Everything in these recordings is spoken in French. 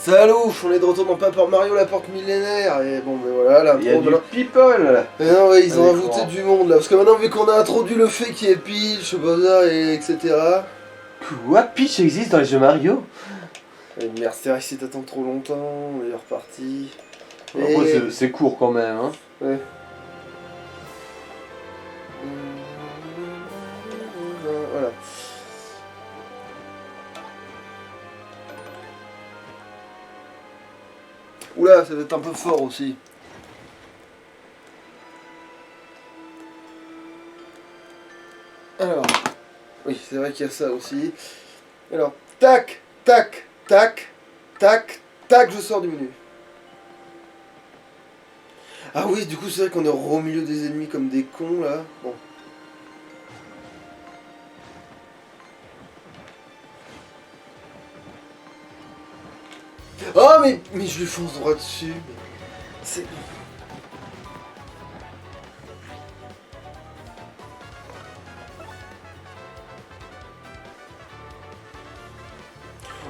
Salut, on est de retour dans Paper Mario, la porte millénaire, et bon ben voilà, l'intro. Il y a du people. Et non, ouais, ils ont Avec ajouté quoi du monde là, parce que maintenant vu qu'on a introduit le fait qu'il y ait Peach, je sais pas ça, et etc. Quoi, Peach existe dans les jeux Mario? Et merde, c'est vrai que si t'attends trop longtemps, on est reparti. Après, c'est court quand même, hein. Ouais. Voilà. Oula, ça va être un peu fort aussi. Alors, oui, c'est vrai qu'il y a ça aussi. Alors, tac, tac, tac, tac, tac, je sors du menu. Ah oui, du coup, c'est vrai qu'on est au milieu des ennemis comme des cons, là. Bon. Oh, mais je lui fonce droit dessus. C'est...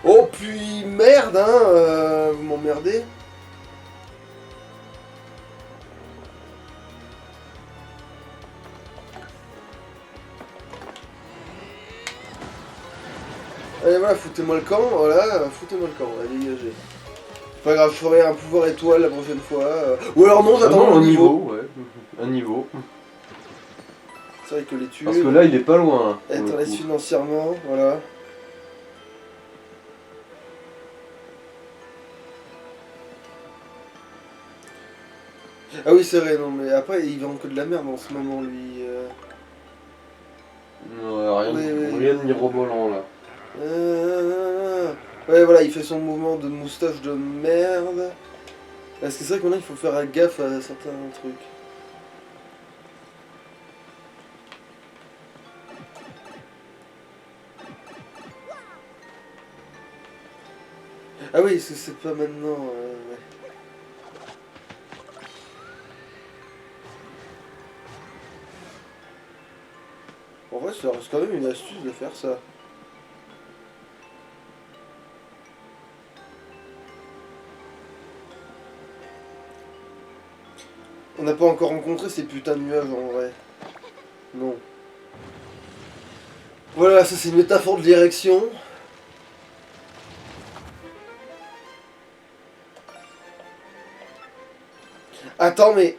Oh, puis merde, hein, vous m'emmerdez. Allez, voilà, foutez-moi le camp, voilà, foutez-moi le camp, allez, dégagez. Pas grave, je ferai un pouvoir étoile la prochaine fois. Ou alors non, j'attends un le niveau. ouais. Un niveau. C'est vrai que les tuer. Parce que là, il est pas loin. Être à l'aise financièrement, voilà. Ah oui, c'est vrai, non, mais après, il vend que de la merde en ce moment, lui. Rien de mirobolant là. Ouais, voilà, il fait son mouvement de moustache de merde. Parce que c'est vrai que maintenant, il faut faire gaffe à certains trucs. Ah oui, parce que c'est pas maintenant. Ouais. En vrai, ça reste quand même une astuce de faire ça. On n'a pas encore rencontré ces putains de nuages en vrai. Non. Voilà, ça c'est une métaphore de direction. Attends, mais...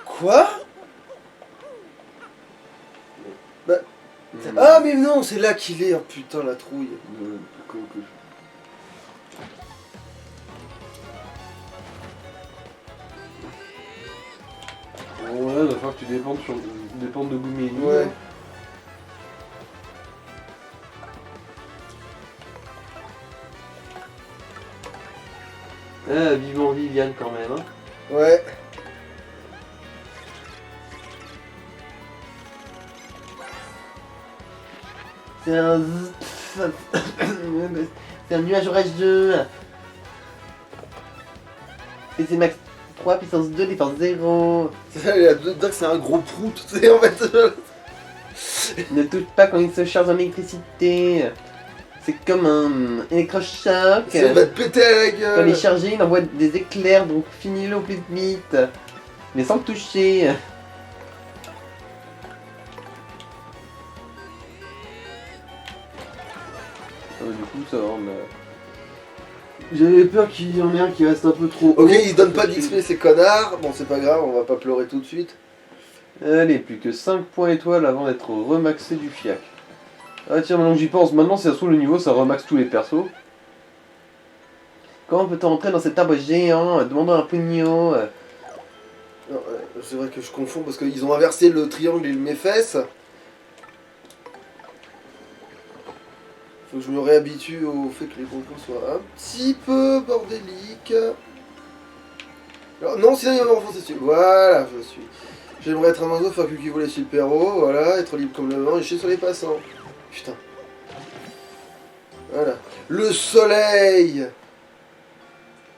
Quoi? Bah... Ah mais non, c'est là qu'il est, oh putain la trouille. Bon là, il va falloir que tu dépendes de Gumi. Ouais. Ah, vivant Viviane quand même, hein. Ouais. C'est un... C'est un nuage orageux. Et c'est max 3, puissance 2, défense 0. C'est ça, il y a dedans que c'est un gros prout, tu sais, en fait. Ne touche pas quand il se charge en électricité. C'est comme un électrochoc. Ça va te péter à la gueule. Quand il est chargé, il envoie des éclairs, donc finis-le au plus vite. Mais sans le toucher. Du coup, ça va, mais... J'avais peur qu'il y en ait un qui reste un peu trop haut. Ok, ils se donnent pas d'XP ces connards. Bon, c'est pas grave, on va pas pleurer tout de suite. Allez, plus que 5 points étoiles avant d'être remaxé du fiac. Ah tiens, maintenant que j'y pense, maintenant si ça se trouve le niveau, ça remaxe tous les persos. Comment peut-on entrer dans cet arbre géant? Demandons un pognon. Non, c'est vrai que je confonds parce qu'ils ont inversé le triangle et le méfesse. Faut que je me réhabitue au fait que les concours soient un petit peu bordéliques. Alors, non, sinon il va m'enfoncer dessus. Voilà, je suis. J'aimerais être un oiseau, faire cucu voler sur le perro, voilà, être libre comme le vent et chier sur les passants. Putain. Voilà. Le soleil!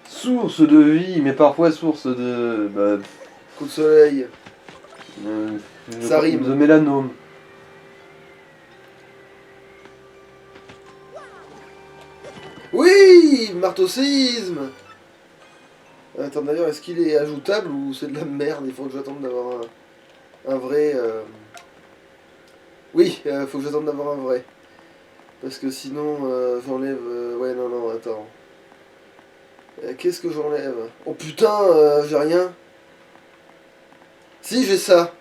Source de vie, mais parfois source de... Bah, Coup de soleil. Ça rime. De mélanome. Oui, marteau séisme. Attends, d'ailleurs, est-ce qu'il est ajoutable ou c'est de la merde? Il faut que j'attende d'avoir un vrai... Oui, faut que j'attende d'avoir un vrai. Parce que sinon, j'enlève... Ouais, non, non, attends. Qu'est-ce que j'enlève? Oh putain, j'ai rien. Si, j'ai ça.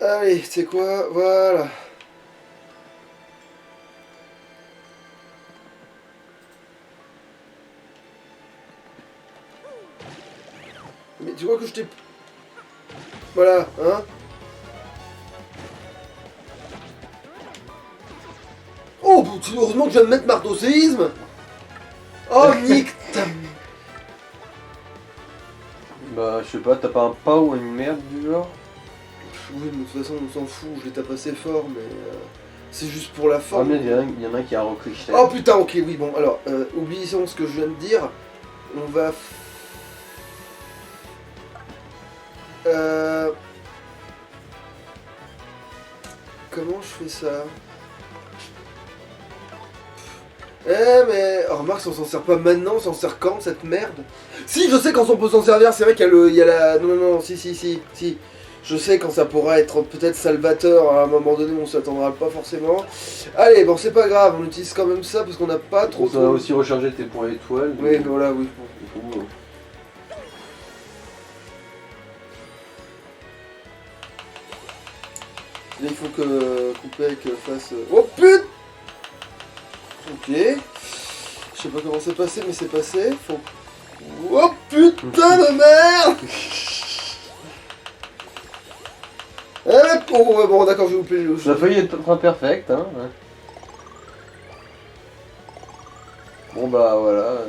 Allez, tu sais quoi? Voilà. Mais tu vois que je t'ai... Voilà, hein? Oh, heureusement que je viens de mettre marteau séisme. Oh, nique ta... Bah, je sais pas, t'as pas un pas ou une merde du genre? Oui, mais de toute façon, on s'en fout, je les tape assez fort, mais... c'est juste pour la Ah, forme. mais il y en a un qui a recliché. Oh putain, ok, oui, bon, alors, oublions ce que je viens de dire. On va... Comment je fais ça? Mais... Oh, remarque, si on s'en sert pas maintenant, on s'en sert quand, cette merde? Si, je sais quand on peut s'en servir, c'est vrai qu'il y a il y a la... Non, non, non, si. Je sais quand ça pourra être peut-être salvateur, à un moment donné, on s'attendra pas forcément. Allez, bon, c'est pas grave, on utilise quand même ça, parce qu'on n'a pas trop... Ça va aussi recharger tes points étoiles. Oui, voilà, oui. Du coup, Là, il faut que Koupek fasse... Oh putain! Ok. Je sais pas comment c'est passé, mais c'est passé. Faut... Oh putain de merde! Oh, ouais, bon, d'accord, je vais vous plaire. ça a failli être imperfect, hein. Ouais. Bon bah voilà.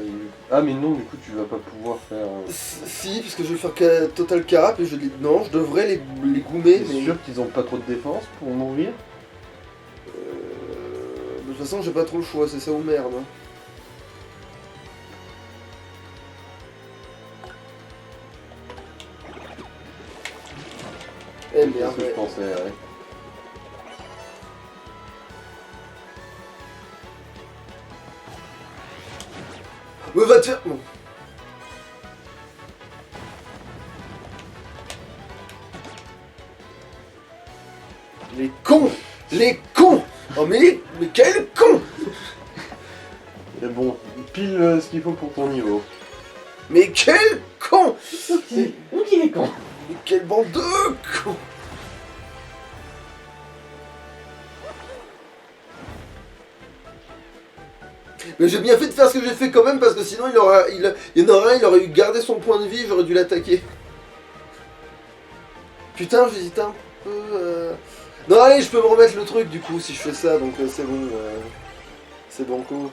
Ah mais non, du coup tu vas pas pouvoir faire... Si, parce que je vais faire Total Carap et je dis non, je devrais les goumer, T'es mais... sûr qu'ils ont pas trop de défense pour mourir? De toute façon, j'ai pas trop le choix, c'est ça ou merde. Hein. Eh C'est merde, ce que je pensais, ouais. Me va te faire... Bon. Les cons! Les cons! Oh mais quel con! Mais bon, pile ce qu'il faut pour ton niveau. Mais quel con! Donc il est con. Mais quelle bande de cons! Mais j'ai bien fait de faire ce que j'ai fait quand même parce que sinon il y en aurait un, il aurait eu gardé son point de vie, j'aurais dû l'attaquer. Putain, j'hésite un peu. Non, allez, je peux me remettre le truc du coup si je fais ça, donc c'est bon. C'est banco.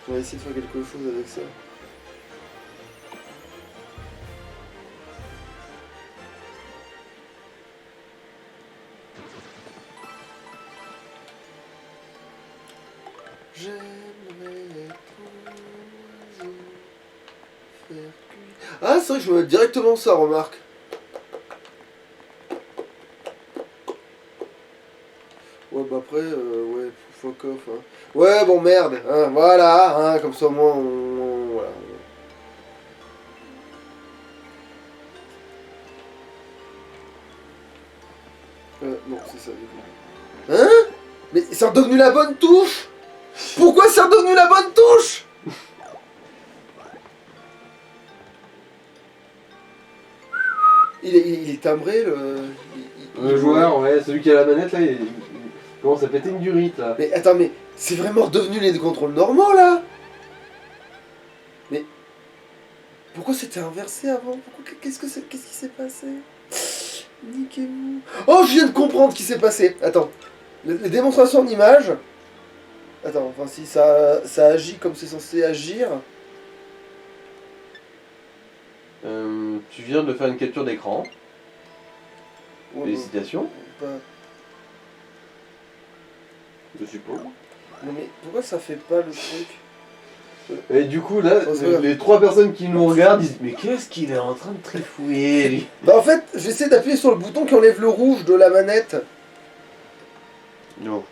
On va essayer de faire quelque chose avec ça. J'aimerais être un oiseau, faire cuire... Ah, c'est vrai que je vais mettre directement ça, remarque. Ouais, bah après, ouais, fuck off. Hein. Ouais, bon, merde, hein, voilà, hein, comme ça, moi, voilà. Non, c'est ça, du coup. Hein? Mais c'est redevenu la bonne touche? Pourquoi c'est redevenu la bonne touche? Il est timbré, Le joueur, ouais, celui qui a la manette là, il commence à péter une durite là. Mais attends, mais c'est vraiment redevenu les contrôles normaux là? Mais pourquoi c'était inversé avant? Qu'est-ce qui s'est passé? Niquez-vous. Oh, je viens de comprendre ce qui s'est passé. Attends, les démonstrations d'images. Attends, enfin si ça agit comme c'est censé agir. Tu viens de faire une capture d'écran. Ouais, Félicitations, bah, je suppose. non mais pourquoi ça fait pas le truc? Et du coup là, Oh, c'est vrai. les trois personnes qui nous regardent disent mais qu'est-ce qu'il est en train de trifouiller lui? Bah en fait, j'essaie d'appuyer sur le bouton qui enlève le rouge de la manette. Non.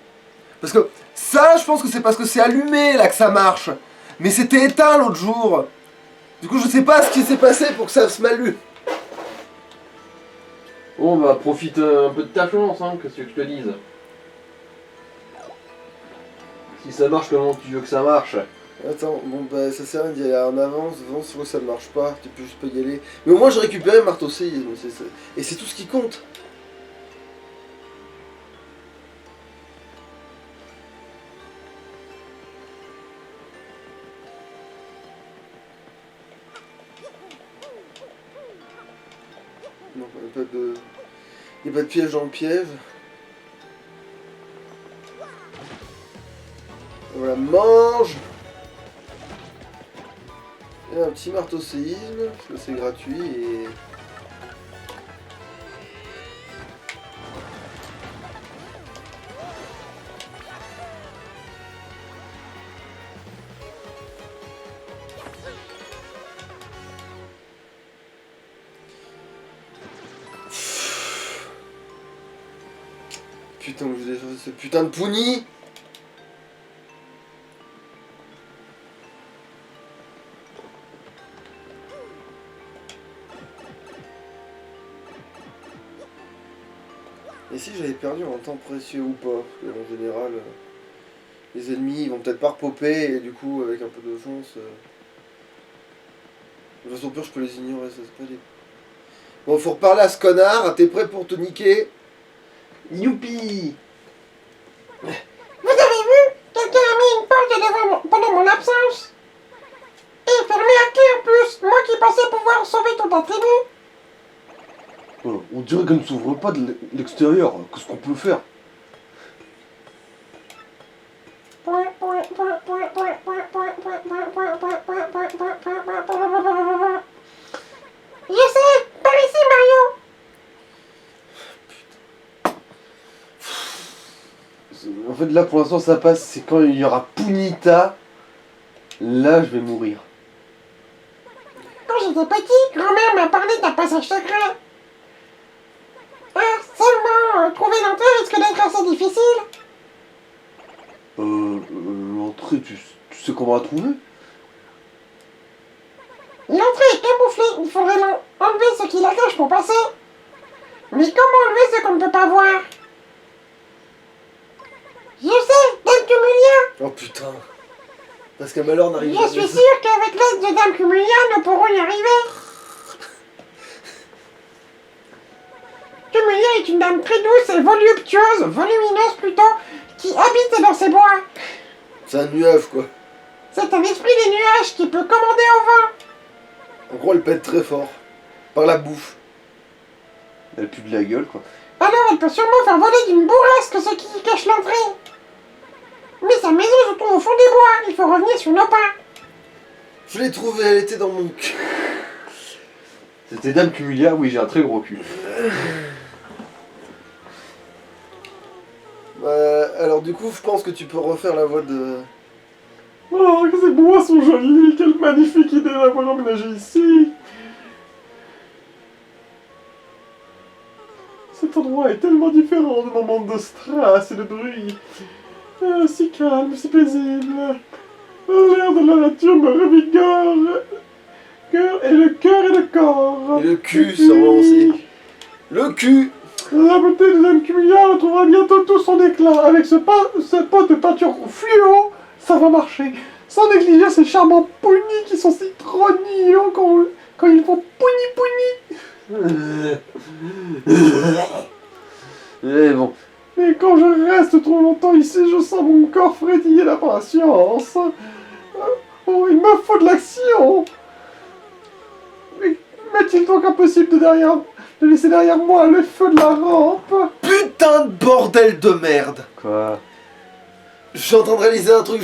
Parce que Ça, je pense que c'est parce que c'est allumé là que ça marche. Mais c'était éteint l'autre jour. Du coup, je sais pas ce qui s'est passé pour que ça se m'allume. Bon bah profite un peu de ta chance, hein, qu'est-ce que je te dise. Si ça marche, comment tu veux que ça marche? Attends, bon bah ça sert à rien d'y aller en avance, devant, si ça ne marche pas, tu peux juste pas y aller. Mais au moins j'ai récupéré le marteau séisme, et c'est tout ce qui compte. Non, il n'y a pas de piège dans le piège. Voilà, mange. Et un petit marteau séisme, parce que c'est gratuit et... Putain, je vais ce putain de pouni. Et si j'avais perdu en temps précieux ou pas? Parce que en général, les ennemis ils vont peut-être pas repopper et du coup, avec un peu de chance... De toute façon, pire, je peux les ignorer, ça c'est pas des... Bon, faut reparler à ce connard, t'es prêt pour te niquer? Youpi! Vous avez vu? Quelqu'un a mis une porte devant pendant mon absence. Et fermé à clé en plus. Moi qui pensais pouvoir sauver toute la tribu. On dirait qu'elle ne s'ouvre pas de l'extérieur, qu'est-ce qu'on peut faire? Je sais, par ici Mario. En fait là pour l'instant ça passe, c'est quand il y aura Punita, là je vais mourir. Quand j'étais petit, grand-mère m'a parlé d'un passage secret. Seulement, trouver l'entrée risque d'être assez difficile. L'entrée, tu sais comment la trouver? L'entrée est camouflée, il faudrait enlever ce qui la cache pour passer. Mais comment enlever ce qu'on ne peut pas voir? Je sais, Dame Cumulia. Oh putain. Parce que malheur n'arrive Je jamais. suis sûr qu'avec l'aide de Dame Cumulia, nous pourrons y arriver. Cumulia est une dame très douce et volumineuse plutôt, qui habite dans ces bois. C'est un nuage quoi. C'est un esprit des nuages qui peut commander au vent. En gros, elle pète très fort. Par la bouffe. Elle pue de la gueule quoi. Alors elle peut sûrement faire voler d'une bourrasque ce qui cache l'entrée. Mais sa maison se trouve au fond des bois, il faut revenir sur nos pas. Je l'ai trouvée, elle était dans mon cul. C'était Dame Cumulia, oui j'ai un très gros cul. Alors du coup, je pense que tu peux refaire la voix de... Oh, que ces bois sont jolis! Quelle magnifique idée d'avoir emménagé ici! Cet endroit est tellement différent de mon monde de strass et de bruit. Si calme, si paisible. L'air de la nature me revigore. Et le cœur et le corps. Et le cul, sûrement aussi. Le cul. La beauté de Dame Cumulia retrouvera bientôt tout son éclat. Avec ce pot de peinture fluo, ça va marcher. Sans négliger ces charmants pounis qui sont si trognillons quand ils font pouni. Mais bon, Et quand je reste trop longtemps ici, je sens mon corps frétiller d'impatience. Oh, il me faut de l'action. Mais m'est-il donc impossible de laisser derrière moi le feu de la rampe? Putain de bordel de merde. quoi? Je suis en train de réaliser un truc.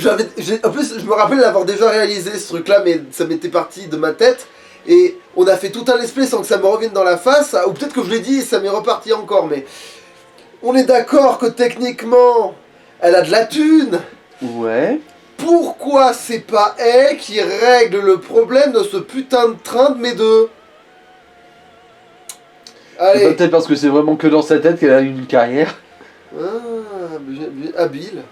En plus, je me rappelle l'avoir déjà réalisé ce truc-là, mais ça m'était parti de ma tête. Et on a fait tout un let's play sans que ça me revienne dans la face. Ou peut-être que je l'ai dit et ça m'est reparti encore, mais... On est d'accord que techniquement, elle a de la thune. Ouais. Pourquoi c'est pas elle qui règle le problème de ce putain de train de mes deux? C'est Allez. peut-être parce que c'est vraiment que dans sa tête qu'elle a eu une carrière. Ah, habile.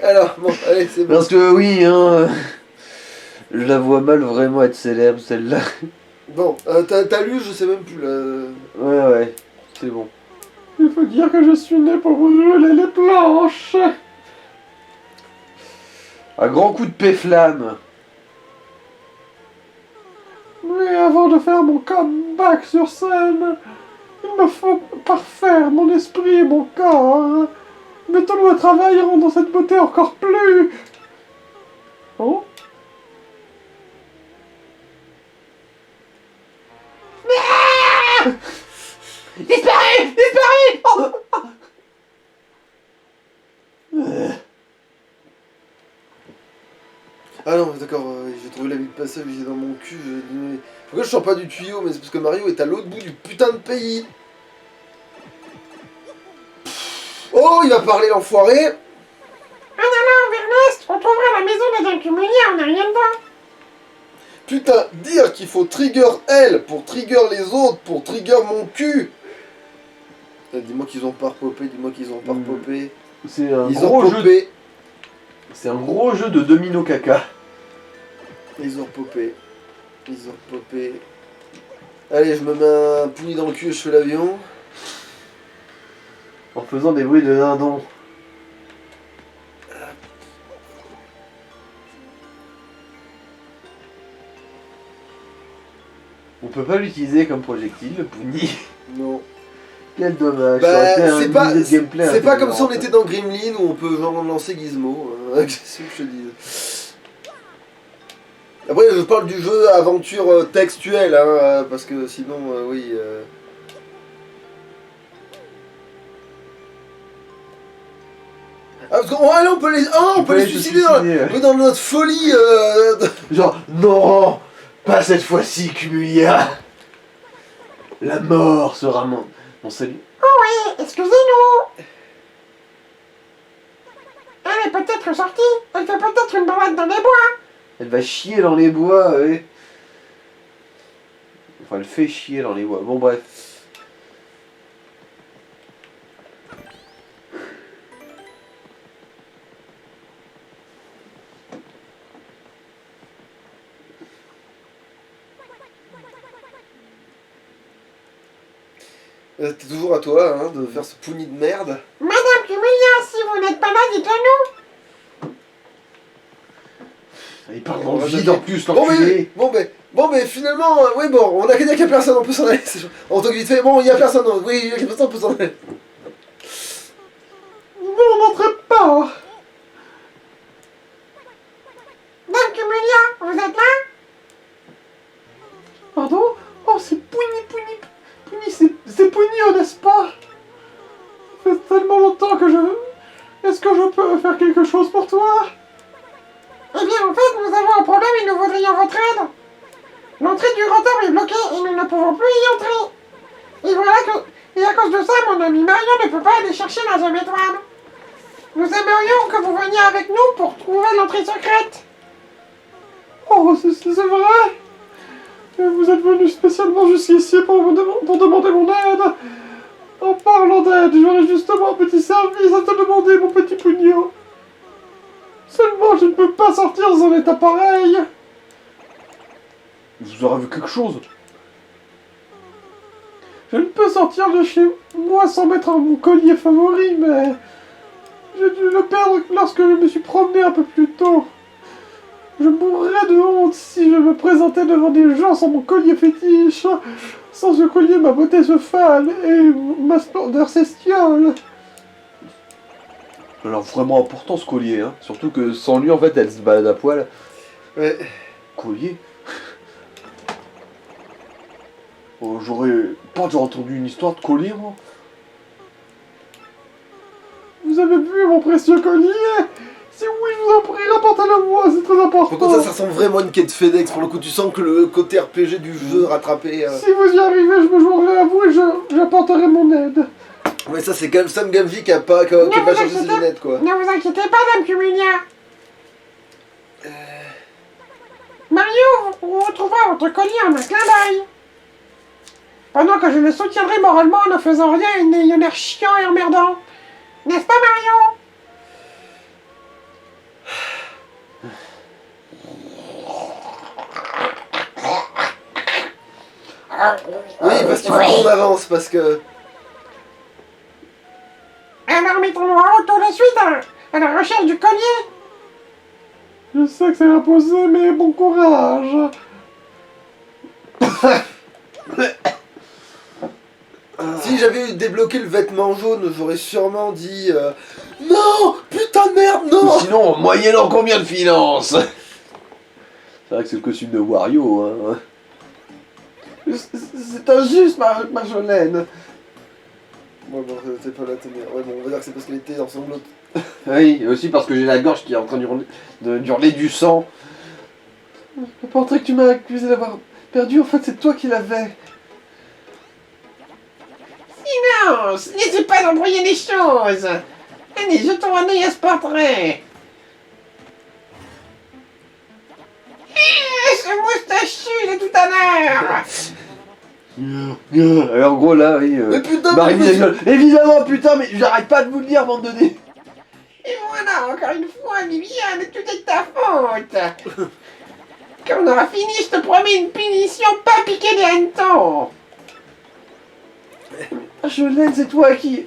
Alors, bon, allez, c'est bon. Parce que oui, hein, je la vois mal vraiment être célèbre, celle-là. Bon, t'as lu, je sais même plus là. Ouais, c'est bon. Il faut dire que je suis né pour brûler les planches. Un grand coup de péflamme. Mais avant de faire mon comeback sur scène, il me faut parfaire mon esprit et mon corps. Mettons-nous au travail et rendons cette beauté encore plus... Oh? Disparu! Disparu! Ah non, d'accord, j'ai trouvé la vie de passage, j'ai dans mon cul. Pourquoi je sors pas du tuyau? Mais c'est parce que Mario est à l'autre bout du putain de pays. Oh, il va parler, l'enfoiré. En allant vers l'est, on trouvera la maison de Dancumulia, on n'a rien dedans. Putain, dire qu'il faut trigger elle pour trigger les autres, pour trigger mon cul. Dis-moi qu'ils ont pas repopé, dis-moi qu'ils ont pas repopé. C'est un Ils ont gros jeu. popé. C'est un gros jeu de domino caca. Ils ont popé. Ils ont popé. Allez, je me mets un pouni dans le cul et je fais l'avion. En faisant des bruits de dindon. On peut pas l'utiliser comme projectile, le pouni. Non. Quel dommage. Bah, ça aurait été c'est un pas, idée de gameplay c'est pas comme si on intelligente. était dans Gremlin où on peut genre lancer Gizmo. Qu'est-ce que je te dis. Après, je parle du jeu aventure textuelle, hein, parce que sinon, oui. Ah, parce qu'on allez, on peut les. Ah, on Tu peut peux les aller te suicider suicider, oui, dans notre folie. Genre, non, pas cette fois-ci, Cumulia. La mort sera mon salut. Oh oui, excusez-nous. Elle est peut-être sortie. Elle fait peut-être une balade dans les bois. Elle va chier dans les bois, ouais. Enfin, elle fait chier dans les bois. Bon, bref. T'es toujours à toi, hein, de faire ce pouni de merde. Madame Cumulia, si vous n'êtes pas là, dites-le nous. Il parle dans le vide en plus, Bon l'enculé. mais finalement, oui bon, on a qu'à dire qu'il y a personne, on peut s'en aller. On te vite fait, bon, il y a personne, oui, il y a personne, on peut s'en aller. Non, n'entrez pas. Dame Cumulia, vous êtes là? Pardon? Oh, c'est Pouni, c'est Pouni, n'est-ce pas? Ça fait tellement longtemps que je... Est-ce que je peux faire quelque chose pour toi? Eh bien, en fait, nous avons un problème et nous voudrions votre aide. L'entrée du grand temple est bloquée et nous ne pouvons plus y entrer. Et voilà que... Et à cause de ça, mon ami Mario ne peut pas aller chercher la gemme étoile. Nous aimerions que vous veniez avec nous pour trouver l'entrée secrète. Oh, c'est vrai? Et vous êtes venu spécialement jusqu'ici pour demander mon aide? En parlant d'aide, j'aurais justement un petit service à te demander, mon petit Pugno. Seulement, je ne peux pas sortir dans un état pareil. Vous aurez vu quelque chose. Je ne peux sortir de chez moi sans mettre mon collier favori, mais... J'ai dû le perdre lorsque je me suis promené un peu plus tôt. Je mourrais de honte si je me présentais devant des gens sans mon collier fétiche. Sans ce collier, ma beauté se fane et ma splendeur s'estiole. Alors vraiment important ce collier, hein. Surtout que sans lui, en fait, elle se balade à poil. Ouais. Collier. Oh, j'aurais pas déjà entendu une histoire de collier, moi. Vous avez vu mon précieux collier? Si oui, je vous en prie, rapportez-le-moi, c'est très important. Par contre, ça ressemble vraiment à une quête FedEx. Pour le coup, tu sens que le côté RPG du jeu rattrapé. Si vous y arrivez, je me joindrai à vous et j'apporterai mon aide. Ouais, ça, c'est quand même Sam Gamgee qui a pas changé ses lunettes, quoi. Ne vous inquiétez pas, Dame Cumulia. Mario, vous retrouverez votre collier en un clin d'œil. Pendant que je le soutiendrai moralement en ne faisant rien et en ayant l'air chiant et emmerdant. N'est-ce pas, Mario? Oui, parce qu'il faut qu'on avance, parce que... Alors mettons-nous en route tout de suite à la recherche du collier. Je sais que c'est imposé, mais bon courage. Si j'avais débloqué le vêtement jaune, j'aurais sûrement dit... Non! Putain de merde, non! Sinon, moyennant combien de finances? C'est vrai que c'est le costume de Wario, hein. C'est injuste, Marjolaine. Ouais, bon, c'est pas la tenir. Ouais, bon, on va dire que c'est parce qu'elle était en sanglote. Oui, et aussi parce que j'ai la gorge qui est en train d'hurler du sang. Le portrait que tu m'as accusé d'avoir perdu, en fait, c'est toi qui l'avais. Silence! N'essaie pas d'embrouiller les choses. Allez, jetons un œil à ce portrait. Ce moustachu de tout à l'heure. Et en gros, là, oui. Mais putain, Marine, elle gueule. Évidemment, putain, mais j'arrête pas de vous le dire, bande de dés. Et voilà, encore une fois, Viviane, tout est de ta faute. Quand on aura fini, je te promets une punition pas piquée des hannetons. Marjolaine, c'est toi qui...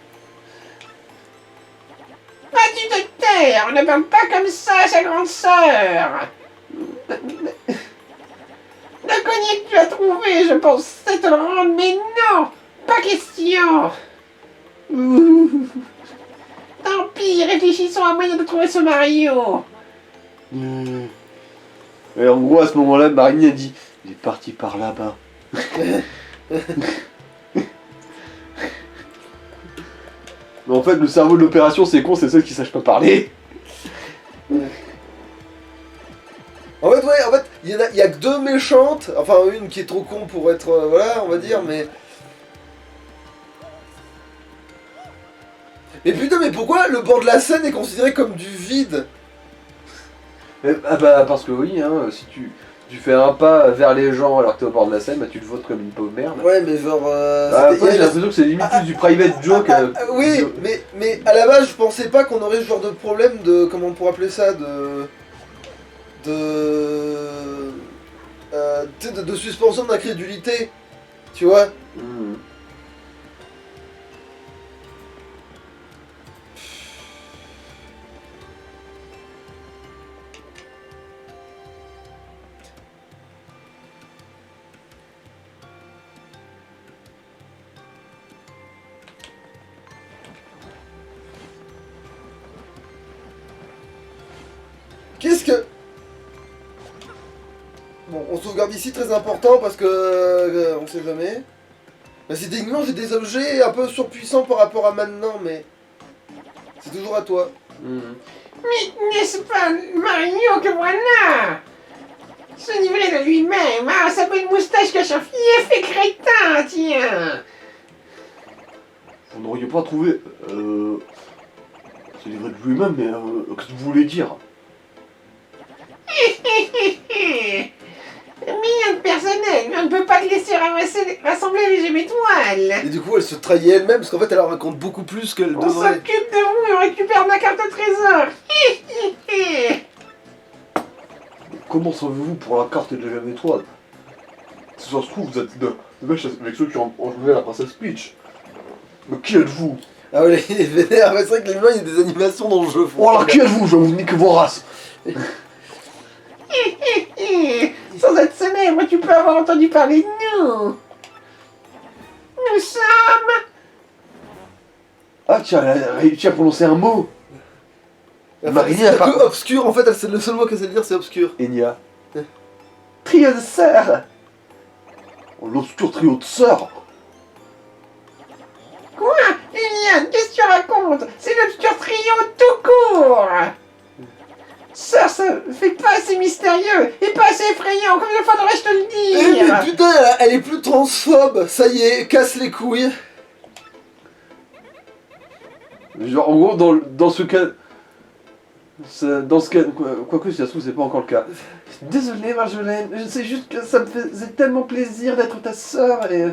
Vas-tu te taire? On ne parle pas comme ça à sa grande sœur. Le collier que tu as trouvé, je pensais te le rendre, mais non, pas question. Tant pis, réfléchissons à moyen de trouver ce Mario. Et en gros, à ce moment-là, Marine a dit il est parti par là-bas. Mais en fait, le cerveau de l'opération, c'est con, c'est ceux qui sachent pas parler. En fait, il y a que deux méchantes, enfin une qui est trop con pour être, voilà, on va dire, mais... Mais putain, mais pourquoi le bord de la scène est considéré comme du vide? Ah bah, parce que oui, hein, si tu fais un pas vers les gens alors que t'es au bord de la scène, bah tu le votes comme une pauvre merde. Ouais, mais genre... Bah, après, j'ai l'impression que c'est limite plus du private joke. Oui, mais à la base, je pensais pas qu'on aurait ce genre de problème de... Comment on pourrait appeler ça? De suspension d'incrédulité, tu vois. Mhm. Qu'est-ce que... Bon, on sauvegarde ici, très important, parce que... on sait jamais. Bah, c'est techniquement, j'ai des objets un peu surpuissants par rapport à maintenant, mais... C'est toujours à toi. Mhm. Mais n'est-ce pas Mario que voilà? Se livrer de lui-même, ah, sa belle moustache cache un fief et crétin, tiens. Vous n'auriez pas trouvé... C'est livré de lui-même, mais qu'est-ce que vous voulez dire? Rien de personnel, mais on ne peut pas te laisser rassembler les gemmes étoiles. Et du coup, elle se trahit elle-même, parce qu'en fait, elle en raconte beaucoup plus qu'elle On devrait. s'occupe de vous et on récupère ma carte au trésor. Comment savez-vous pour la carte de la étoile? Si ça se trouve, vous êtes de mèche avec ceux qui ont joué la princesse Peach. Mais qui êtes-vous? Ah ouais, il est vénère, mais c'est vrai que les humains, il y a des animations dans le jeu. Oh alors qui êtes-vous? Je vais vous niquer vos races. Sans être célèbre, tu peux avoir entendu parler de nous. Nous sommes... Ah tiens, elle a réussi à prononcer un mot. Marie C'est a un pas... peu obscur, en fait, c'est le seul mot qu'elle sait dire, c'est obscur. Enya. Trio de sœurs. Oh, l'obscur trio de sœurs. Quoi? Liliane, qu'est-ce que tu racontes? C'est l'obscur trio tout court. Ça fait pas assez mystérieux et pas assez effrayant, comme il faudrait je te le Eh dire. mais putain, elle est plus transphobe, ça y est, casse les couilles. Genre, en gros, dans ce cas. Dans ce cas. Quoique, si ça se trouve, c'est pas encore le cas. Désolé Marjolaine, je sais juste que ça me faisait tellement plaisir d'être ta sœur et...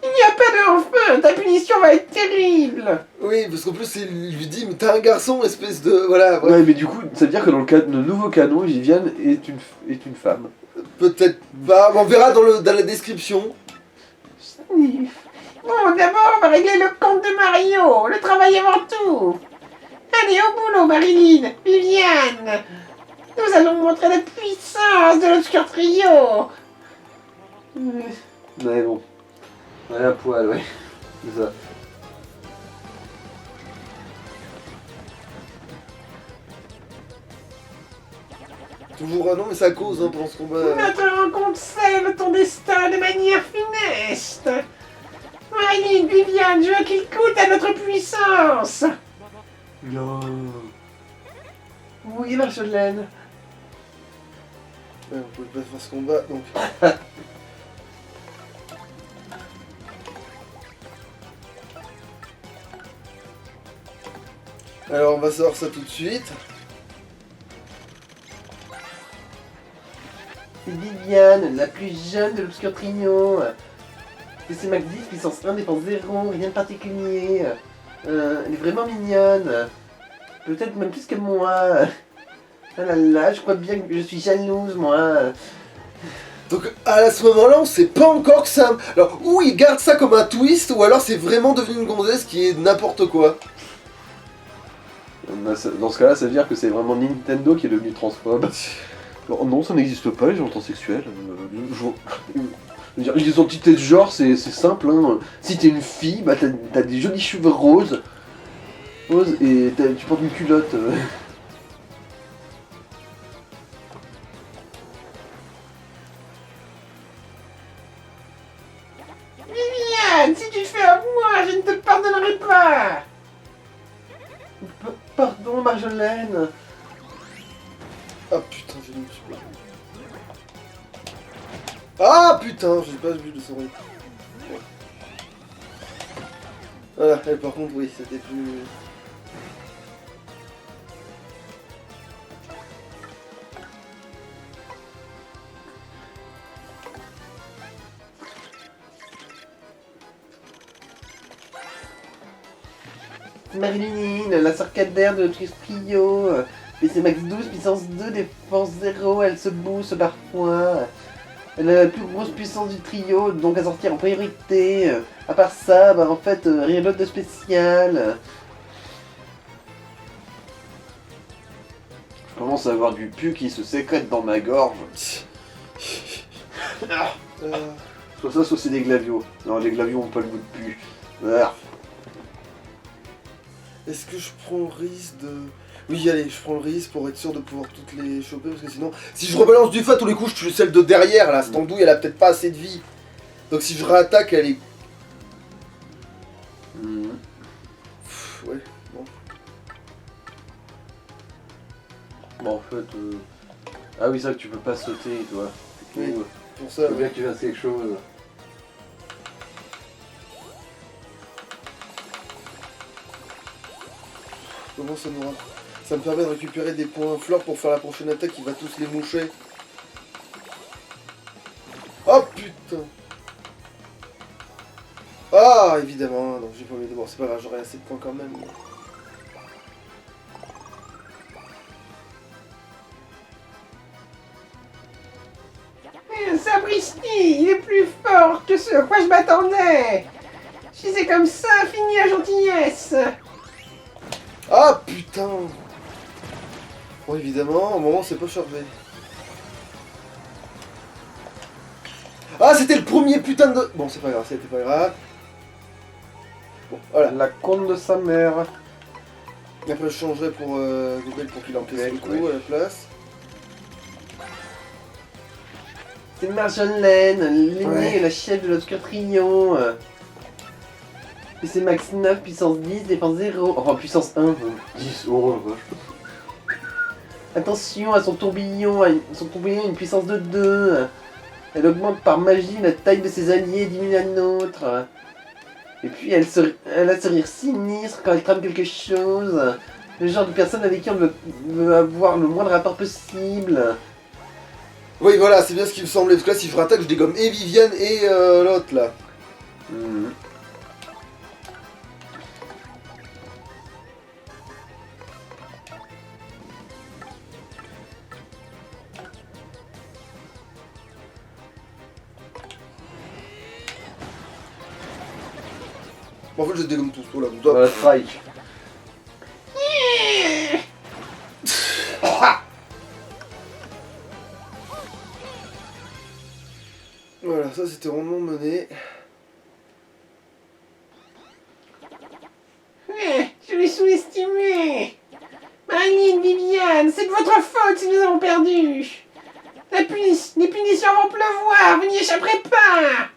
Il n'y a pas de enfin, ta punition va être terrible. Oui, parce qu'en plus, il lui dit, mais t'es un garçon, espèce de... Voilà, Ouais, mais du coup, ça veut dire que dans le nouveau canon, Viviane est une femme. Peut-être pas, on verra dans la description. Sniff. Bon, d'abord, on va régler le compte de Mario. Le travail avant tout. Allez, au boulot, Marilyn, Viviane. Nous allons montrer la puissance de l'Obscur Trio. Ouais, bon. Ouais, à poil, ouais. C'est ça. Toujours un nom, mais ça cause hein, pendant ce combat. Notre rencontre scelle ton destin de manière funeste. Marilyn, Viviane, je veux qu'il coûte à notre puissance. Non. Oui, Marjolaine. Ouais, on pouvait pas faire ce combat, donc... Alors, on va savoir ça tout de suite. C'est Viviane, la plus jeune de l'Obscur Trio. C'est Max 10, puissance 1, défense 0, rien de particulier. Elle est vraiment mignonne. Peut-être même plus que moi. Ah là là, je crois bien que je suis jalouse, moi. Donc, à ce moment-là, on sait pas encore que ça... Alors, ou il garde ça comme un twist, ou alors c'est vraiment devenu une gonzesse qui est n'importe quoi. Dans ce cas-là, ça veut dire que c'est vraiment Nintendo qui est devenu transphobe. Alors, non, ça n'existe pas, les gens transsexuels. Je veux dire, les identités de genre, c'est simple. Hein. Si t'es une fille, bah t'as des jolis cheveux roses. Et tu portes une culotte. Viviane, si tu te fais à moi, je ne te pardonnerai pas. Pardon, Marjolaine. Ah putain, j'ai mis... Ah putain, j'ai pas vu de son rythme. Voilà, et par contre, oui, c'était plus... Marilyn, la sœur cadère de notre trio. PC Max 12, puissance 2, défense 0, elle se booste parfois. Elle a la plus grosse puissance du trio, donc à sortir en priorité. À part ça, bah en fait, rien d'autre de spécial. Je commence à avoir du pu qui se sécrète dans ma gorge. Soit ça, soit c'est des glavios. Non, les glavios ont pas le goût de pu. Est-ce que je prends le risque de... Oui, allez, je prends le risque pour être sûr de pouvoir toutes les choper, parce que sinon... Si je rebalance du feu à tous les coups, je tue celle de derrière, là. Cette andouille, elle a peut-être pas assez de vie. Donc si je réattaque, elle est... Pff, ouais, bon. Bon, en fait... Ah oui, c'est vrai que tu peux pas sauter, toi. Oui, pour ça... Faut bien que tu fasses quelque chose. Comment ça nous... Ça me permet de récupérer des points fleurs pour faire la prochaine attaque qui va tous les moucher. Oh putain! Ah, évidemment, donc j'ai pas mis de... Bon, c'est pas grave, j'aurai assez de points quand même. Sapristi, il est plus fort que ce à quoi je m'attendais. Si c'est comme ça, fini la gentillesse. Ah putain! Bon, évidemment, au moment c'est pas chargé. Ah, c'était le premier putain de... Bon, c'est pas grave, c'était pas grave. Bon, voilà. La conte de sa mère. Après, je changerai pour Google pour qu'il encaisse le coup à la place. C'est Marjolaine, l'aînée Ouais. et la chef de l'Obscur Trio. Et c'est Max 9, puissance 10, défense 0. Enfin, puissance 1. 10, oh la vache. Attention à son tourbillon a une puissance de 2. Elle augmente par magie la taille de ses alliés et diminue la nôtre. Et puis elle a ce rire sinistre quand elle trame quelque chose. Le genre de personne avec qui on veut avoir le moindre rapport possible. Oui, voilà, c'est bien ce qui me semblait. Parce que là, si je rattaque, je dégomme et Viviane et l'autre là. En fait, je dégomme tous, voilà. Vous Voilà, strike. Voilà, ça c'était rondement mené. Je l'ai sous-estimé. Marilyn, Viviane, c'est de votre faute si nous avons perdu. Les punitions vont pleuvoir, vous n'y échapperez pas.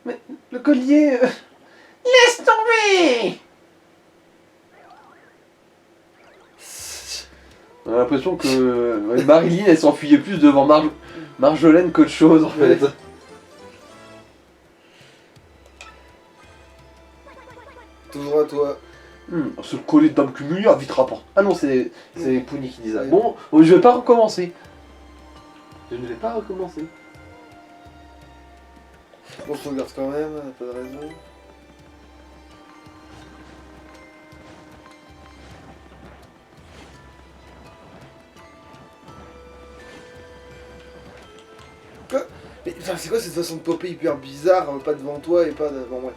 Mais le collier... Laisse tomber. On a l'impression que ouais, Marilyn, elle s'enfuyait plus devant Marjolaine qu'autre chose, en fait. Ouais. Toujours à toi. Ce collier de dame cumulée a vite rapport. Ah non, c'est Pouni qui dit ça. Ouais. Bon, je vais pas recommencer. Je ne vais pas recommencer. On se regarde quand même, pas de raison. Quoi? Mais putain, c'est quoi cette façon de popper hyper bizarre, pas devant toi et pas devant moi?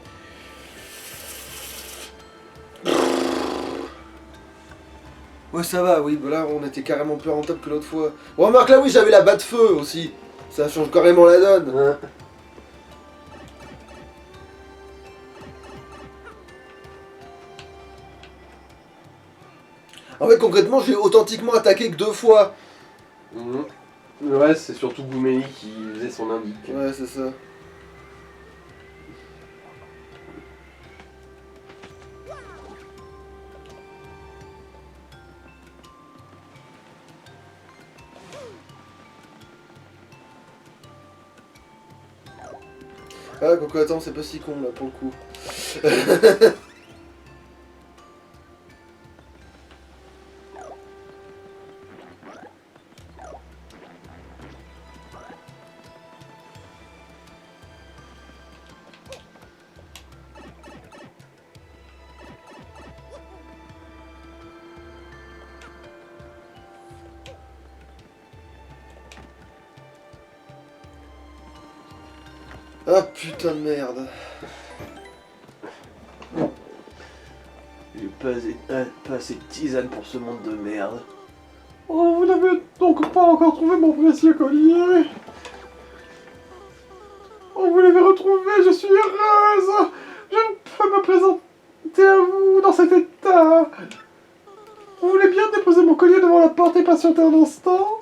Ouais, ça va, oui, bah là on était carrément plus rentable que l'autre fois. Bon, remarque là, oui, j'avais la batte de feu aussi. Ça change carrément la donne. Hein. En fait, concrètement, j'ai authentiquement attaqué que 2 fois. Ouais, c'est surtout Gouméli qui faisait son indique. Ouais, c'est ça. Ah, Coco, attends, c'est pas si con là pour le coup. Ah putain de merde. J'ai pas assez de tisane pour ce monde de merde. Oh, vous n'avez donc pas encore trouvé mon précieux collier. Oh, vous l'avez retrouvé, je suis heureuse. Je ne peux me présenter à vous dans cet état. Vous voulez bien déposer mon collier devant la porte et patienter un instant?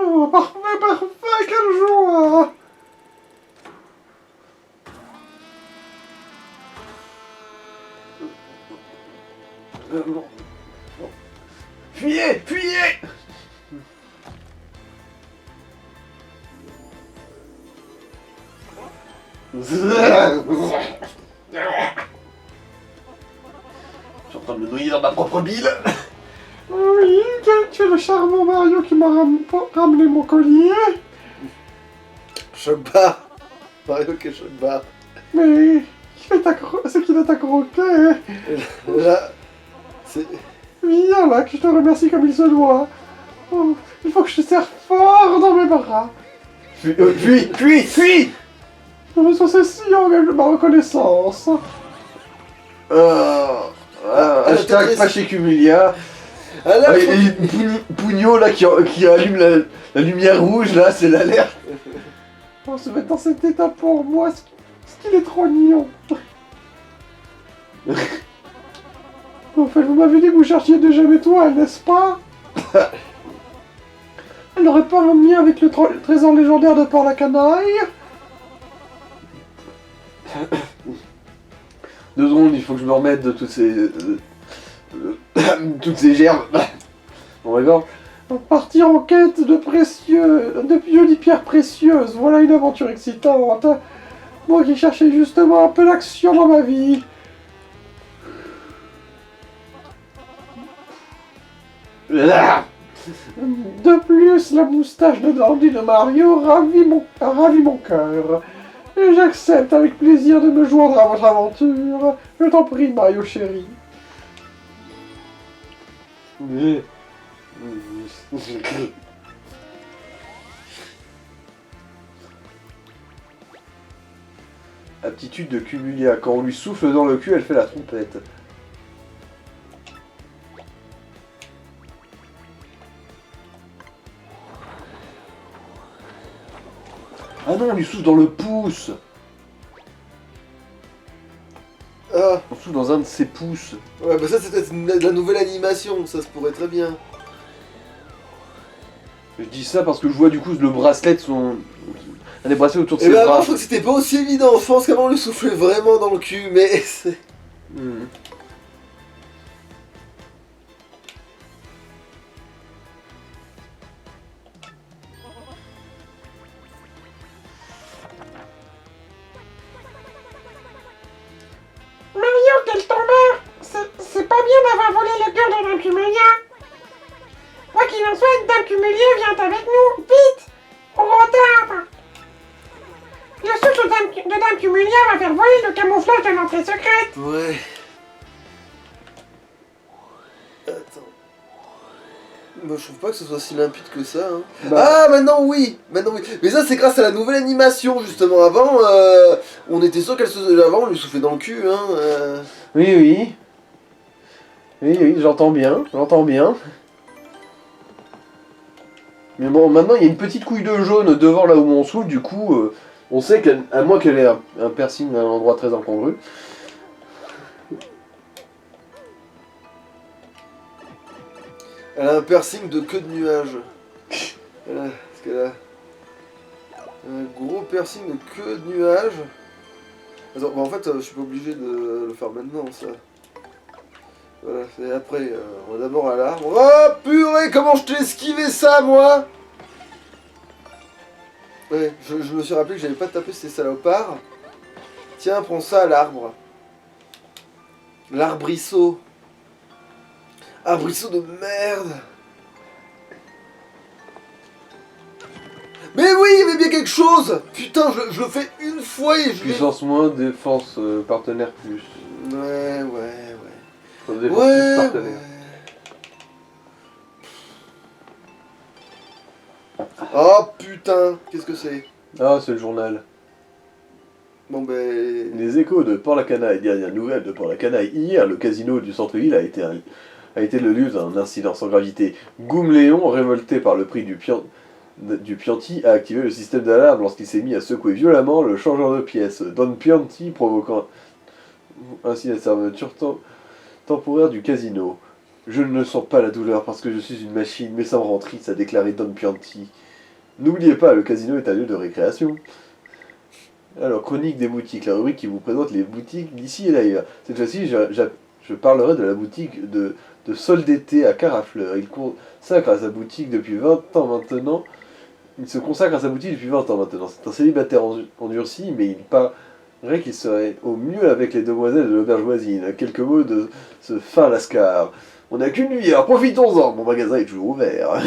Oh, parfait, parfait, quelle joie! Bon. Fuyez! Fuyez! Je suis en train de me noyer dans ma propre bile. Oui, tu es le charmant Mario qui m'a ramené mon collier. Choc-barre. Mario qui est choc-barre. Mais c'est qui ne t'a croqué. Là, c'est... Viens là, que je te remercie comme il se doit. Oh, il faut que je te serre fort dans mes bras. Fuis! Fuis! Fuis! Reçois ceci en gage de ma reconnaissance. Hashtag pas chez Cumulia. Ah là, faut- Et Pugno là qui allume la lumière rouge là, c'est l'alerte. On se met dans cet état pour moi, ce qu'il est trop mignon. En fait, vous m'avez dit que vous cherchiez déjà mes toiles, n'est-ce pas? Elle n'aurait pas un lien avec le trésor légendaire de Port-la-Canaille? 2 secondes, il faut que je me remette de toutes ces... toutes ces gerbes. Bon d'accord. Partir en quête de jolies pierres précieuses, voilà une aventure excitante. Moi qui cherchais justement un peu d'action dans ma vie. De plus, la moustache de dandy de Mario a ravi mon cœur. Et j'accepte avec plaisir de me joindre à votre aventure. Je t'en prie, Mario chéri. Aptitude de Cumulia. Quand on lui souffle dans le cul, elle fait la trompette. Ah non, on lui souffle dans le pouce. Ah, On souffle dans un de ses pouces. ouais, bah ça c'est peut-être la nouvelle animation, ça se pourrait très bien. Je dis ça parce que je vois du coup le bracelet de son... Un des bracelets autour de Et ses bah avant, bras. je crois que c'était pas aussi évident. Je pense qu'avant on lui soufflait vraiment dans le cul, mais c'est... Hmm. Mario, quel tombeur! C'est pas bien d'avoir volé le cœur de Dame Cumulia. Quoi qu'il en soit, Dame Cumulia vient avec nous. Vite! On retarde! Le souffle de Dame Cumulia va faire voler le camouflage de l'entrée secrète. Ouais. Attends. Bah, je trouve pas que ce soit si limpide que ça. Hein. Bah. Ah, maintenant oui! Maintenant oui. Mais ça, c'est grâce à la nouvelle animation, justement. Avant, on était sûr qu'elle se... Avant, on lui soufflait dans le cul, hein. Oui, oui. Oui, oui, j'entends bien, j'entends bien. Mais bon, maintenant il y a une petite couille de jaune devant là où on souffle, du coup, on sait qu'à moins qu'elle ait un piercing à un endroit très incongru. Elle a un piercing de queue de nuage. Parce qu'elle a un gros piercing de queue de nuage. Attends, bah en fait, je suis pas obligé de le faire maintenant, ça. Voilà, c'est après. On va d'abord à l'arbre. Oh purée, comment je t'ai esquivé ça, moi? Ouais, je me suis rappelé que j'avais pas tapé ces salopards. Tiens, prends ça à l'arbre. L'arbrisseau. Arbrisseau de merde. Mais oui, il y avait bien quelque chose. Putain, je le fais une fois et je l'ai... Puissance moins, défense partenaire plus. Ouais. Enfin, défense plus partenaire. Oh putain, qu'est-ce que c'est? Ah, c'est le journal. Bon ben... Les échos de Port-la-Canaille. Dernière nouvelle de Port-la-Canaille. Hier, le casino du centre-ville a été le lieu d'un incident sans gravité. Goum Léon, révolté par le prix du Pianti, a activé le système d'alarme lorsqu'il s'est mis à secouer violemment le changeur de pièces. Don Pianti provoquant ainsi la fermeture temporaire du casino. Je ne sens pas la douleur parce que je suis une machine, mais ça me rend triste, a déclaré Don Pianti. N'oubliez pas, le casino est un lieu de récréation. Alors, chronique des boutiques, la rubrique qui vous présente les boutiques d'ici et d'ailleurs. Cette fois-ci, je parlerai de la boutique de solde d'été à Carafleur. Il consacre à sa boutique depuis 20 ans maintenant. Il se consacre à sa boutique depuis 20 ans maintenant. C'est un célibataire endurci, mais il paraît qu'il serait au mieux avec les demoiselles de l'auberge voisine. Quelques mots de ce fin lascar. On n'a qu'une nuit, alors profitons-en. Mon magasin est toujours ouvert.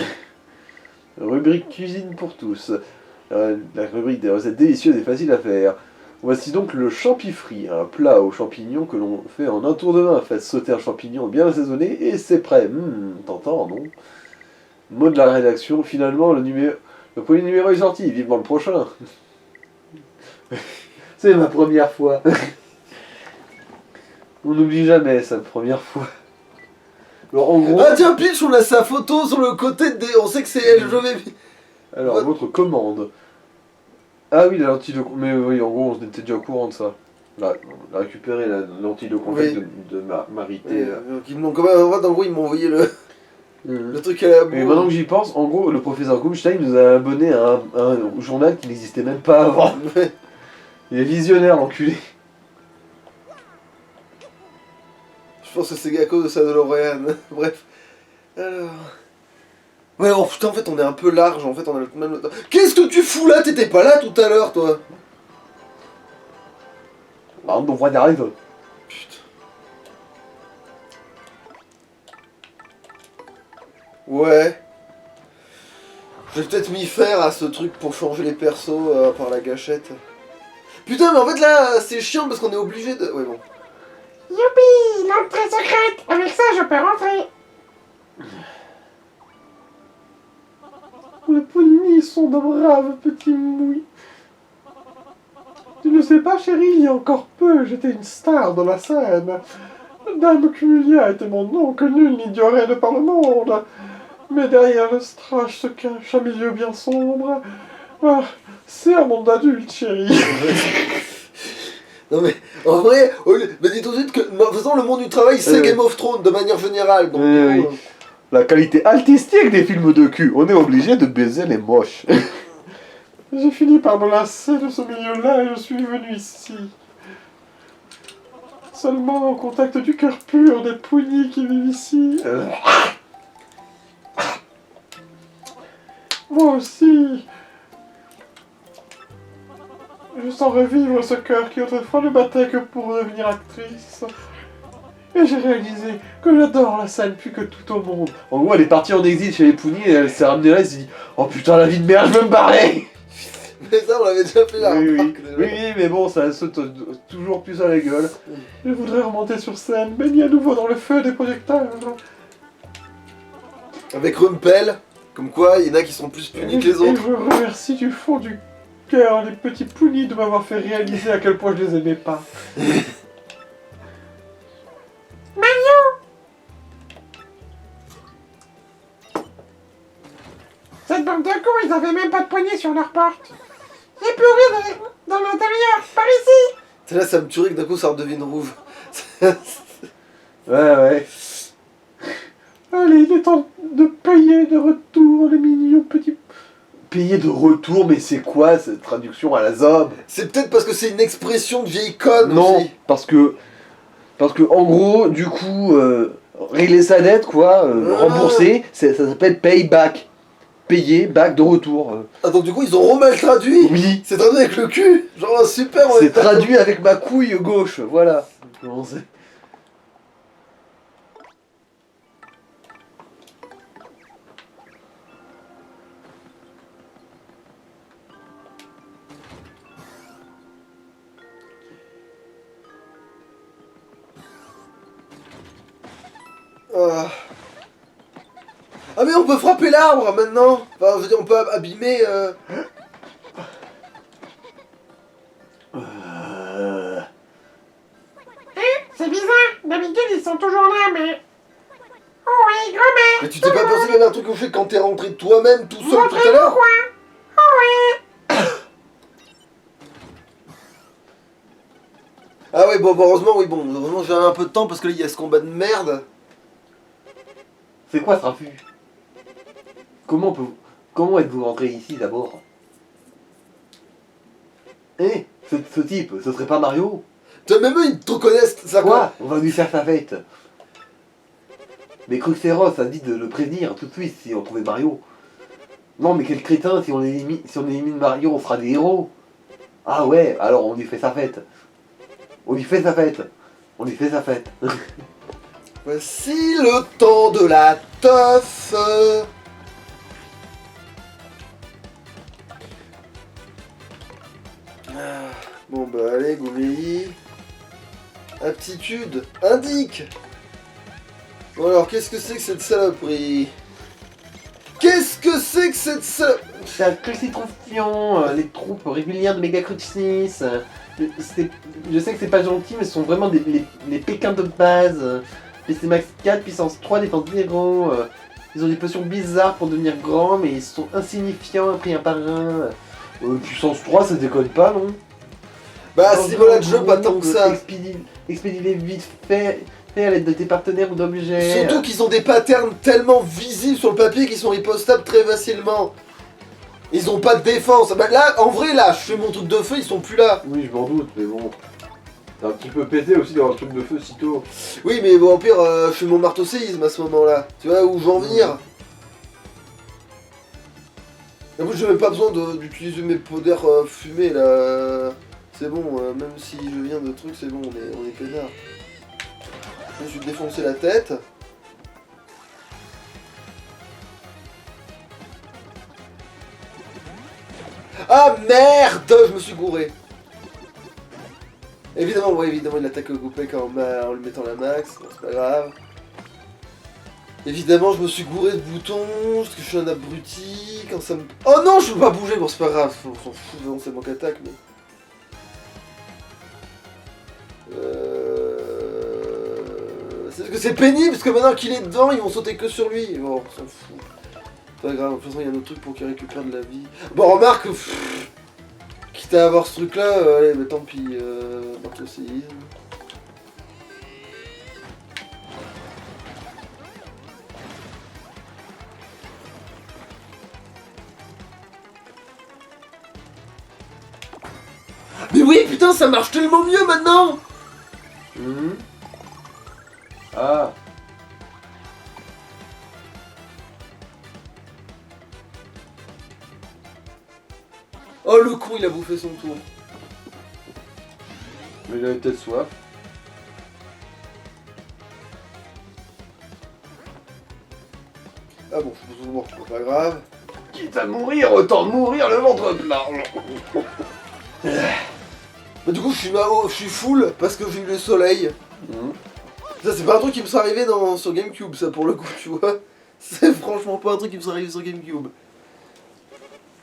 Rubrique cuisine pour tous. La rubrique des recettes délicieuses et faciles à faire. Voici donc le champifri, un plat aux champignons que l'on fait en un tour de main. Faites sauter un champignon bien assaisonné et c'est prêt. T'entends, non? Mot de la rédaction, finalement le premier numéro est sorti, vivement le prochain. C'est ma première fois. On n'oublie jamais sa première fois. Alors en gros... Ah tiens, Pilch, on a sa photo sur le côté de... On sait que c'est elle, je vais... Alors, votre commande. Ah oui, la lentille de... Mais oui, en gros, on était déjà au courant de ça. Récupérer la lentille de contact Oui. de Marité. Donc ils m'ont quand même... En fait, en gros, ils m'ont envoyé le truc à la boue. Et maintenant que j'y pense, en gros, le professeur Gumstein nous a abonné à un journal qui n'existait même pas avant. Ouais. Il est visionnaire, l'enculé. Je pense que c'est à cause de ça de L'Oréal. Bref. Alors... Ouais, oh putain, en fait, on est un peu large, en fait, on a même le temps. Qu'est-ce que tu fous là? T'étais pas là tout à l'heure, toi? Ah, on voit d'arriver. Putain. Ouais. Je vais peut-être m'y faire à ce truc pour changer les persos par la gâchette. Putain, mais en fait, là, c'est chiant parce qu'on est obligé de... Ouais, bon. Youpi! L'entrée secrète! Avec ça, je peux rentrer. Les poligny sont de braves petits mouilles. Tu ne sais pas, chérie, il y a encore peu, j'étais une star de la scène. Dame Cumulia était mon nom que nul n'ignorait de par le monde. Mais derrière le strage se cache un milieu bien sombre. Ah, c'est un monde d'adulte, chérie. Non mais, en vrai, mais dis tout de suite que, de toute façon, le monde du travail, c'est Game of Thrones, de manière générale. Donc, Oui. La qualité artistique des films de cul, on est obligé de baiser les moches. J'ai fini par me lasser de ce milieu-là et je suis venu ici. Seulement au contact du cœur pur des pouillis qui vivent ici. Moi aussi. Je sens revivre ce cœur qui autrefois ne battait que pour devenir actrice. Et j'ai réalisé que j'adore la scène plus que tout au monde. En gros, elle est partie en exil chez les Pounis et elle s'est ramenée là et s'est dit oh putain, la vie de merde, je veux me barrer. Mais ça, on l'avait déjà fait la Oui, remarque, oui, déjà. mais bon, ça saute toujours plus à la gueule. Je voudrais remonter sur scène, baigner à nouveau dans le feu des projecteurs. Avec Rumpel, comme quoi, il y en a qui sont plus punis que les Et autres. je remercie du fond du cœur les petits pounis de m'avoir fait réaliser à quel point je les aimais pas. Cette bande de cons, ils avaient même pas de poignée sur leur porte. J'ai pu ouvrir dans l'intérieur, par ici. C'est là, ça me tuerait que d'un coup, ça redevine rouge. Ouais. Allez, il est temps de payer de retour les mignons petits... Payer de retour, mais c'est quoi cette traduction à la zob? C'est peut-être parce que c'est une expression de vieille conne Non, aussi. parce que en gros, du coup, régler sa dette, quoi, rembourser, ça s'appelle payback. Payer, back de retour. Ah, donc du coup, ils ont remal traduit. Oui, C'est traduit avec le cul. Genre, super, on c'est est traduit avec ma couille gauche, voilà. Comment c'est? Ah. Ah, mais on peut frapper l'arbre maintenant. Enfin, je veux dire, on peut abîmer. C'est bizarre, d'habitude ils sont toujours là, mais... Oh oui, grand-mère. Mais tu t'es pas pensé même un truc qu'on fait quand t'es rentré toi-même tout seul tout à Montrez-nous l'heure? quoi. Oh oui. Ah ouais, bon, heureusement, oui, bon, heureusement j'ai un peu de temps parce que là, il y a ce combat de merde. C'est quoi ce raffut? Comment êtes-vous rentré ici d'abord? Ce type, ce serait pas Mario? Toi, même eux, ils te reconnaissent, ça Quoi? On va lui faire sa fête. Mais Cruxeros a dit de le prévenir tout de suite si on trouvait Mario. Non mais quel crétin, si on élimine Mario, on fera des héros. Ah ouais, alors on lui fait sa fête. On lui fait sa fête. On lui fait sa fête. Voici le temps de la teuf. Bon bah allez, Gouméi. Aptitude, indique. Bon alors, qu'est-ce que c'est que cette saloperie? Qu'est-ce que c'est que cette saloperie? C'est un Crucitroffion, les troupes régulières de Mega Crucis. Je sais que c'est pas gentil, mais ce sont vraiment les pékins de base. PC Max 4, puissance 3, défense 0. Ils ont des potions bizarres pour devenir grands, mais ils sont insignifiants pris un par un. Puissance 3, ça déconne pas, non? Bah, à ce niveau-là de jeu, pas tant que ça. Expédie-les vite fait à l'aide de tes partenaires ou d'objets. Surtout qu'ils ont des patterns tellement visibles sur le papier qu'ils sont ripostables très facilement. Ils ont pas de défense. Bah là, en vrai, là, je fais mon truc de feu, ils sont plus là. Oui, je m'en doute, mais bon. C'est un petit peu pété aussi d'avoir un truc de feu si tôt. Oui, mais bon, au pire, je fais mon marteau séisme à ce moment-là. Tu vois où je veux en venir? En plus, j'ai même pas besoin d'utiliser mes poders fumés là. C'est bon, même si je viens de trucs, c'est bon, on est peinards. Je me suis défoncé la tête. Ah merde, je me suis gouré. Évidemment, ouais, évidemment, il attaque le Goupek en lui mettant la max, bon, c'est pas grave. Évidemment, je me suis gouré de boutons, parce que je suis un abruti, quand ça me... Oh non, je peux pas bouger, bon, c'est pas grave, on s'en fout, vraiment, c'est manque attaque, mais... c'est pénible, parce que maintenant qu'il est dedans, ils vont sauter que sur lui. Bon, on s'en fout. Pas grave, de toute façon, il y a un autre truc pour qu'il récupère de la vie. Bon, remarque, quitte à avoir ce truc-là, allez, mais tant pis, marteau-séisme. Mais oui, putain, ça marche tellement mieux maintenant. Ah. Oh, le con, il a bouffé son tour. Mais il avait peut-être soif. Ah bon, je suis mort, pas grave. Quitte à mourir, autant mourir le ventre plein. Bah du coup, je suis full parce que j'ai eu le soleil. Ça, c'est pas un truc qui me serait arrivé sur GameCube, ça, pour le coup, tu vois. C'est franchement pas un truc qui me serait arrivé sur GameCube.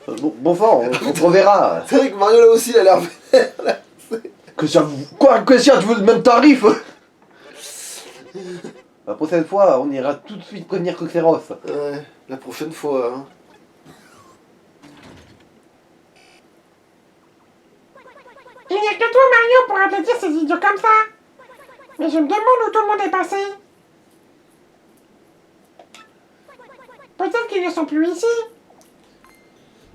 Bon sang, on reverra. C'est vrai que Mario, là aussi, il a l'air vénère, là. Que si tu veux le même tarif? La prochaine fois, on ira tout de suite prévenir Coxeros. Ouais, la prochaine fois, hein. Il n'y a que toi, Mario, pour aplatir ces idiots comme ça. Mais je me demande où tout le monde est passé. Peut-être qu'ils ne sont plus ici.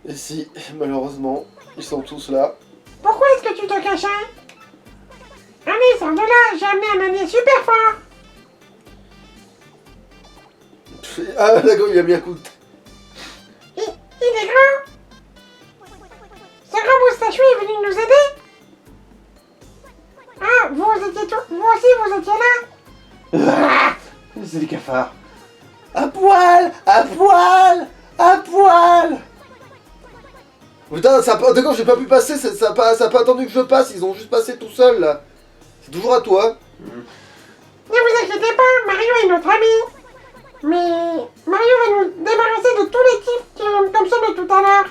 Et si, malheureusement, ils sont tous là. Pourquoi est-ce que tu te cachais? Allez, sors de là, j'ai amené un allié super fort. Ah, d'accord, il a mis un coup de... Il est grand. Ce grand moustachu est venu nous aider. Ah, vous aussi vous étiez là. C'est des cafards. À poil! À poil! À poil! Putain, d'accord, j'ai pas pu passer, ça a pas attendu que je passe, ils ont juste passé tout seuls, là. C'est toujours à toi. Ne vous inquiétez pas, Mario est notre ami. Mais Mario va nous débarrasser de tous les types comme ça de tout à l'heure.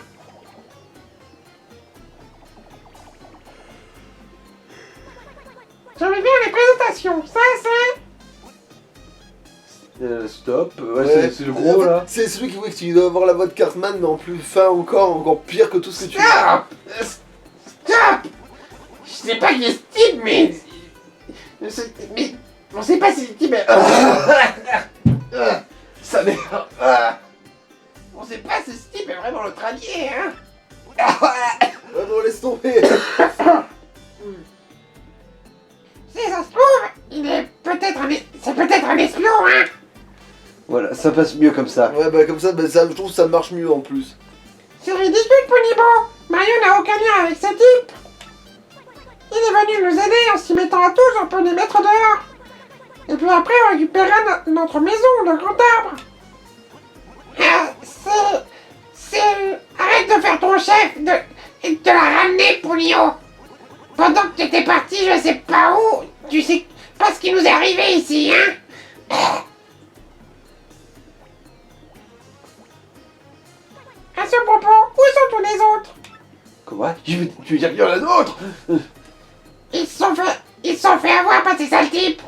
Je vais faire les présentations. Ça, c'est... Stop. Ouais, c'est le gros, là. C'est celui qui voit que tu dois avoir la voix de Cartman, mais en plus fin encore pire que tout ce que tu... Stop! Stop! Je sais pas qui est ce type, mais... Mais... On sait pas si ce type est... Ça m'énerve. On sait pas si ce type est vraiment notre allié, hein? Ah non, laisse tomber. Si ça se trouve, il est peut-être un... C'est peut-être un espion, hein? Voilà, ça passe mieux comme ça. Ouais, bah comme ça, je trouve que ça marche mieux en plus. C'est ridicule, Ponybo! Mario n'a aucun lien avec ce type! Il est venu nous aider en s'y mettant à tous, on peut les mettre dehors! Et puis après, on récupérera notre maison, le grand arbre! Ah, Arrête de faire ton chef et de la ramener, Ponyo! Pendant que tu étais parti, je sais pas où, tu sais pas ce qui nous est arrivé ici, hein? À ce propos, où sont tous les autres? Quoi? Tu veux dire qu'il y en a d'autres? Ils se sont fait avoir par ces sales types.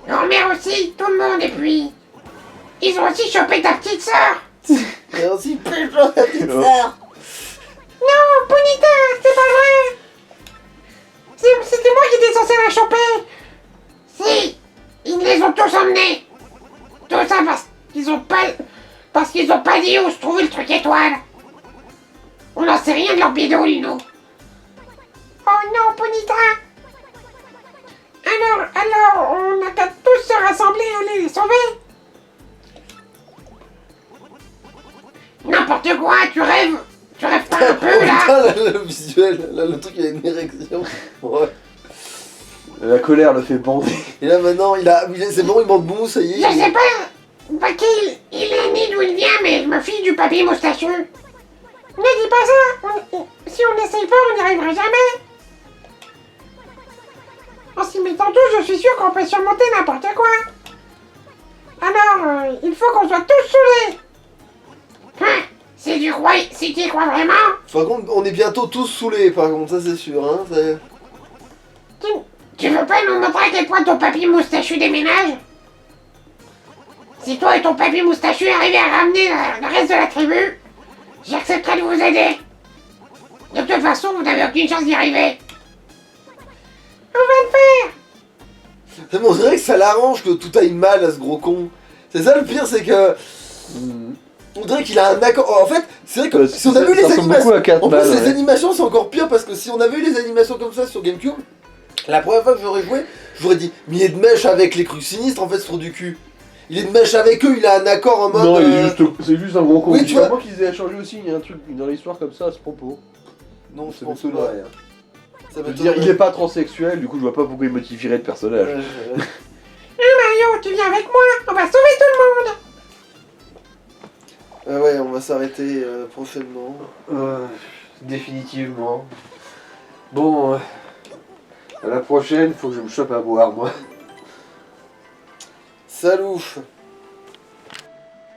Grand-mère aussi, tout le monde, et puis... Ils ont aussi chopé ta petite sœur. Et aussi, pécho ta petite sœur. Non, Bonita, c'est pas vrai. C'était moi qui étais censé la choper. Si, ils les ont tous emmenés. Tout ça parce qu'ils ont pas dit où se trouvait le truc étoile. On n'en sait rien de leur bidouille, nous. Oh non, Bonita. Alors, on n'a qu'à tous se rassembler et aller les sauver. N'importe quoi, tu rêves pas un peu, là. Putain, le visuel, là, le truc, il a une érection. Ouais. La colère le fait bander. Et là, maintenant, c'est bon, il manque bon, ça y est. Je sais pas qui il est né, d'où il vient, mais je me fie du papier moustachu. Ne dis pas ça. Si on essaye pas, on n'y arrivera jamais. En s'y mettant tous, je suis sûr qu'on peut surmonter n'importe quoi. Alors, il faut qu'on soit tous saoulés. Hein? Si tu y crois vraiment? Par contre, on est bientôt tous saoulés, par contre, ça c'est sûr, hein. Tu veux pas nous montrer à quel point ton papy moustachu déménage? Si toi et ton papy moustachu arrivez à ramener le reste de la tribu, j'accepterai de vous aider. De toute façon, vous n'avez aucune chance d'y arriver. On va le faire. Ça montrerait que ça l'arrange que tout aille mal à ce gros con. C'est ça le pire, c'est que... On dirait qu'il a un accord. En fait, c'est vrai que si on avait eu les animations. En plus, les animations, c'est encore pire parce que si on avait eu les animations comme ça sur GameCube, la première fois que j'aurais joué, j'aurais dit, mais il est de mèche avec les trucs sinistres, en fait, c'est trop du cul. Il est de mèche avec eux, il a un accord en mode. Non, c'est juste un gros con. Oui, tu vois. Moi qu'ils aient changé aussi, il y a un truc dans l'histoire comme ça à ce propos. Non, je Ça pense m'étonnerait. pas. Ça Ça veut dire, il est pas transsexuel, du coup je vois pas pourquoi il modifierait de personnage. Mario, tu viens avec moi. On va sauver tout le monde. Ouais, on va s'arrêter prochainement. Définitivement. Bon, à la prochaine, faut que je me chope à boire moi. Salut.